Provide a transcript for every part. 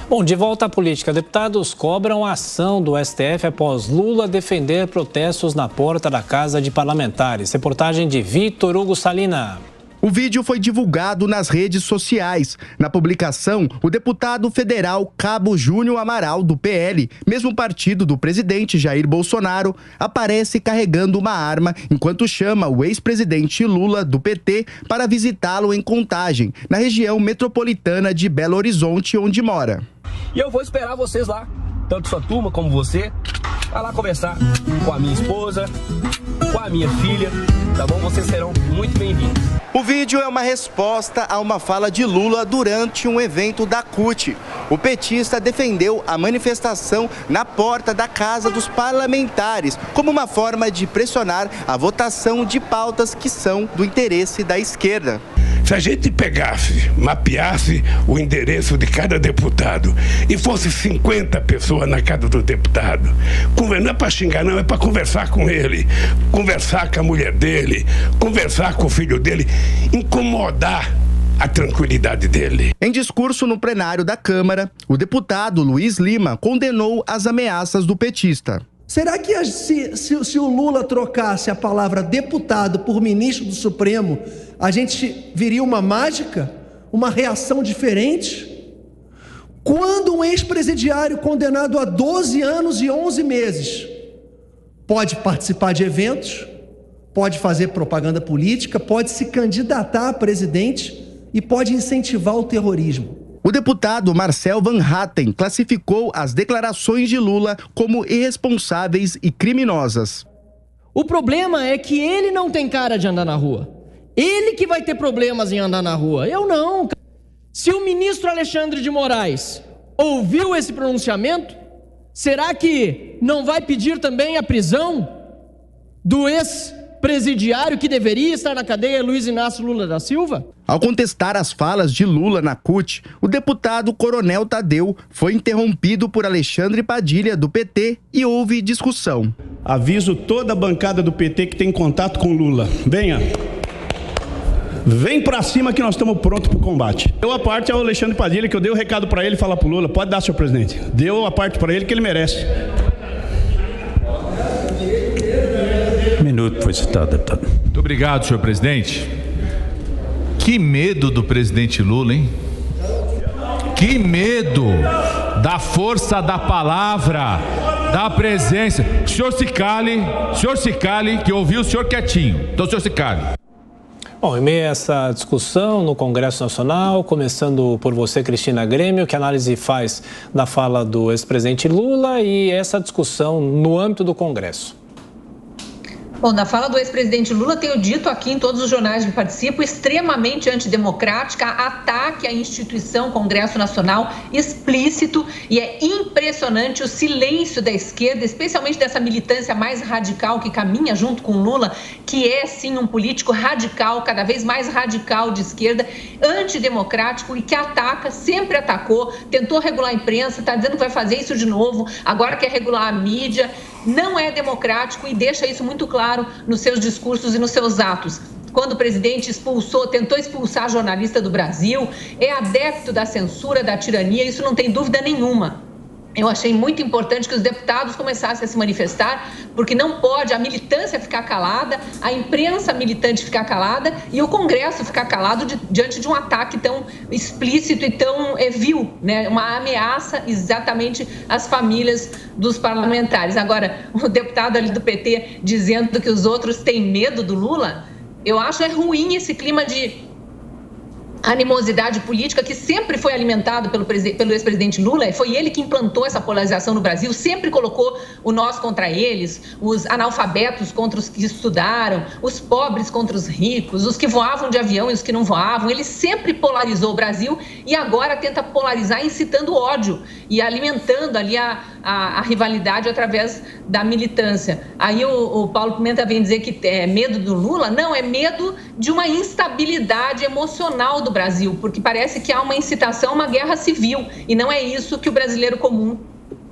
Bom, de volta à política, deputados cobram a ação do STF após Lula defender protestos na porta da Casa de Parlamentares. Reportagem de Vitor Hugo Salina. O vídeo foi divulgado nas redes sociais. Na publicação, o deputado federal Cabo Júnior Amaral, do PL, mesmo partido do presidente Jair Bolsonaro, aparece carregando uma arma enquanto chama o ex-presidente Lula, do PT, para visitá-lo em Contagem, na região metropolitana de Belo Horizonte, onde mora. E eu vou esperar vocês lá, tanto sua turma como você, vai lá conversar com a minha esposa, com a minha filha, tá bom? Vocês serão muito bem-vindos. O vídeo é uma resposta a uma fala de Lula durante um evento da CUT. O petista defendeu a manifestação na porta da Casa dos Parlamentares como uma forma de pressionar a votação de pautas que são do interesse da esquerda. Se a gente pegasse, mapeasse o endereço de cada deputado e fosse 50 pessoas na casa do deputado, não é para xingar não, é para conversar com ele, conversar com a mulher dele, conversar com o filho dele, incomodar a tranquilidade dele. Em discurso no plenário da Câmara, o deputado Luiz Lima condenou as ameaças do petista. Será que se o Lula trocasse a palavra deputado por ministro do Supremo, a gente viria uma mágica? Uma reação diferente? Quando um ex-presidiário condenado a 12 anos e 11 meses pode participar de eventos, pode fazer propaganda política, pode se candidatar a presidente e pode incentivar o terrorismo. O deputado Marcel Van Hatten classificou as declarações de Lula como irresponsáveis e criminosas. O problema é que ele não tem cara de andar na rua. Ele que vai ter problemas em andar na rua. Eu não. Se o ministro Alexandre de Moraes ouviu esse pronunciamento, será que não vai pedir também a prisão do ex-presidiário que deveria estar na cadeia, Luiz Inácio Lula da Silva? Ao contestar as falas de Lula na CUT, o deputado Coronel Tadeu foi interrompido por Alexandre Padilha, do PT, e houve discussão. Aviso toda a bancada do PT que tem contato com Lula. Venha. Vem pra cima que nós estamos prontos pro combate. Deu a parte ao Alexandre Padilha, que eu dei o recado para ele falar pro Lula. Pode dar, senhor presidente. Deu a parte para ele que ele merece. Minuto foi citado, deputado. Muito obrigado, senhor presidente. Que medo do presidente Lula, hein? Que medo da força da palavra, da presença. O senhor se cale, que eu ouvi o senhor quietinho. Então o senhor se cale. Bom, em meio a essa discussão no Congresso Nacional, começando por você, Cristina Grêmio, que análise faz da fala do ex-presidente Lula e essa discussão no âmbito do Congresso? Bom, na fala do ex-presidente Lula, tenho dito aqui em todos os jornais que participo, extremamente antidemocrática, ataque à instituição Congresso Nacional, explícito, e é impressionante o silêncio da esquerda, especialmente dessa militância mais radical que caminha junto com Lula, que é sim um político radical, cada vez mais radical de esquerda, antidemocrático e que ataca, sempre atacou, tentou regular a imprensa, está dizendo que vai fazer isso de novo, agora quer regular a mídia. Não é democrático e deixa isso muito claro nos seus discursos e nos seus atos. Quando o presidente tentou expulsar jornalista do Brasil, é adepto da censura, da tirania, isso não tem dúvida nenhuma. Eu achei muito importante que os deputados começassem a se manifestar, porque não pode a militância ficar calada, a imprensa militante ficar calada e o Congresso ficar calado diante de um ataque tão explícito e tão vil, né? Uma ameaça exatamente às famílias dos parlamentares. Agora, o deputado ali do PT dizendo que os outros têm medo do Lula, eu acho ruim esse clima de animosidade política que sempre foi alimentado pelo ex-presidente Lula. Foi ele que implantou essa polarização no Brasil, sempre colocou o nós contra eles, os analfabetos contra os que estudaram, os pobres contra os ricos, os que voavam de avião e os que não voavam. Ele sempre polarizou o Brasil e agora tenta polarizar incitando ódio e alimentando ali a rivalidade através da militância. Aí o Paulo Pimenta vem dizer que é medo do Lula. Não, é medo de uma instabilidade emocional do Brasil, porque parece que há uma incitação a uma guerra civil, e não é isso que o brasileiro comum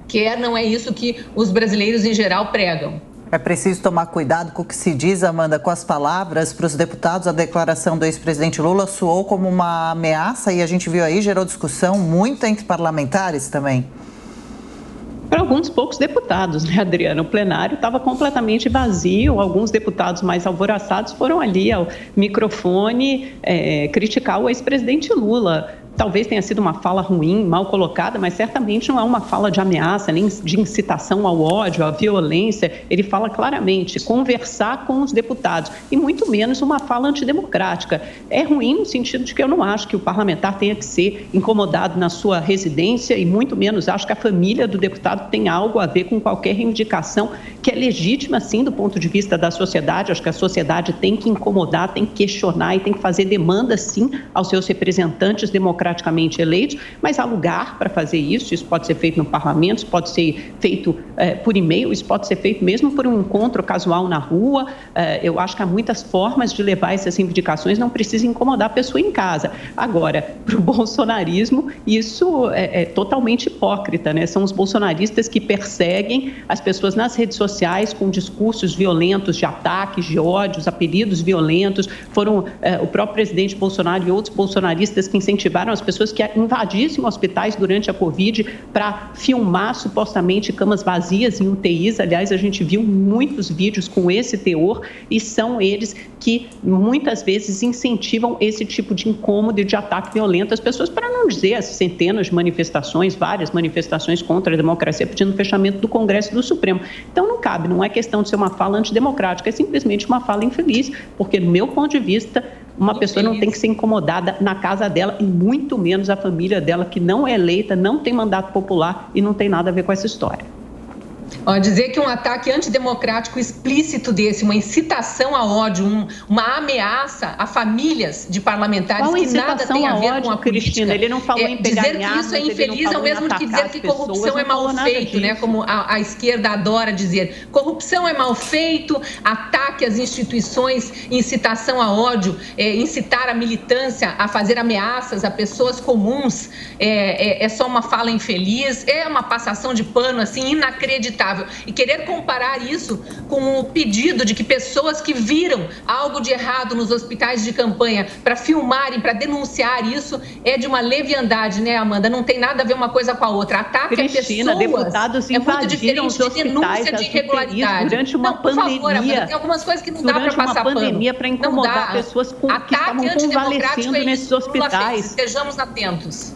quer, não é isso que os brasileiros em geral pregam. É preciso tomar cuidado com o que se diz, Amanda, com as palavras. Para os deputados, a declaração do ex-presidente Lula soou como uma ameaça e a gente viu aí, gerou discussão muito entre parlamentares também. Para alguns poucos deputados, né, Adriana? O plenário estava completamente vazio, alguns deputados mais alvoroçados foram ali ao microfone criticar o ex-presidente Lula. Talvez tenha sido uma fala ruim, mal colocada, mas certamente não é uma fala de ameaça, nem de incitação ao ódio, à violência. Ele fala claramente, conversar com os deputados, e muito menos uma fala antidemocrática. É ruim no sentido de que eu não acho que o parlamentar tenha que ser incomodado na sua residência, e muito menos acho que a família do deputado tem algo a ver com qualquer reivindicação que é legítima, sim, do ponto de vista da sociedade. Acho que a sociedade tem que incomodar, tem que questionar e tem que fazer demandas, sim, aos seus representantes democraticamente eleitos, mas há lugar para fazer isso. Isso pode ser feito no parlamento, isso pode ser feito por e-mail, isso pode ser feito mesmo por um encontro casual na rua. Eu acho que há muitas formas de levar essas reivindicações, não precisa incomodar a pessoa em casa. Agora, para o bolsonarismo, isso é totalmente hipócrita, né? São os bolsonaristas que perseguem as pessoas nas redes sociais com discursos violentos de ataques, de ódios, apelidos violentos. Foram o próprio presidente Bolsonaro e outros bolsonaristas que incentivaram as pessoas que invadissem hospitais durante a Covid para filmar supostamente camas vazias em UTIs. Aliás, a gente viu muitos vídeos com esse teor e são eles que muitas vezes incentivam esse tipo de incômodo e de ataque violento às pessoas, para não dizer as centenas de manifestações, várias manifestações contra a democracia pedindo o fechamento do Congresso e do Supremo. Então não cabe, não é questão de ser uma fala antidemocrática, é simplesmente uma fala infeliz, porque do meu ponto de vista, uma pessoa não tem que ser incomodada na casa dela e muito menos a família dela, que não é eleita, não tem mandato popular e não tem nada a ver com essa história. Dizer que um ataque antidemocrático explícito desse, uma incitação a ódio, uma ameaça a famílias de parlamentares que nada tem a ver com a política. Cristina, ele não falou em pegar dizer que isso é infeliz é o mesmo que dizer que corrupção é mal feito, né? Como a esquerda adora dizer. Corrupção é mal feito, ataque às instituições, incitação a ódio, incitar a militância a fazer ameaças a pessoas comuns, é só uma fala infeliz, é uma passação de pano assim inacreditável. E querer comparar isso com o pedido de que pessoas que viram algo de errado nos hospitais de campanha para filmarem, para denunciar isso, é de uma leviandade, né, Amanda? Não tem nada a ver uma coisa com a outra. Ataque Cristina, a pessoas deputados é muito diferente de denúncia de irregularidade. Durante uma pandemia, por favor, Amanda, tem algumas coisas que não dá para passar pano. Pandemia para incomodar pessoas que estavam convalescendo nesses hospitais. Estejamos atentos.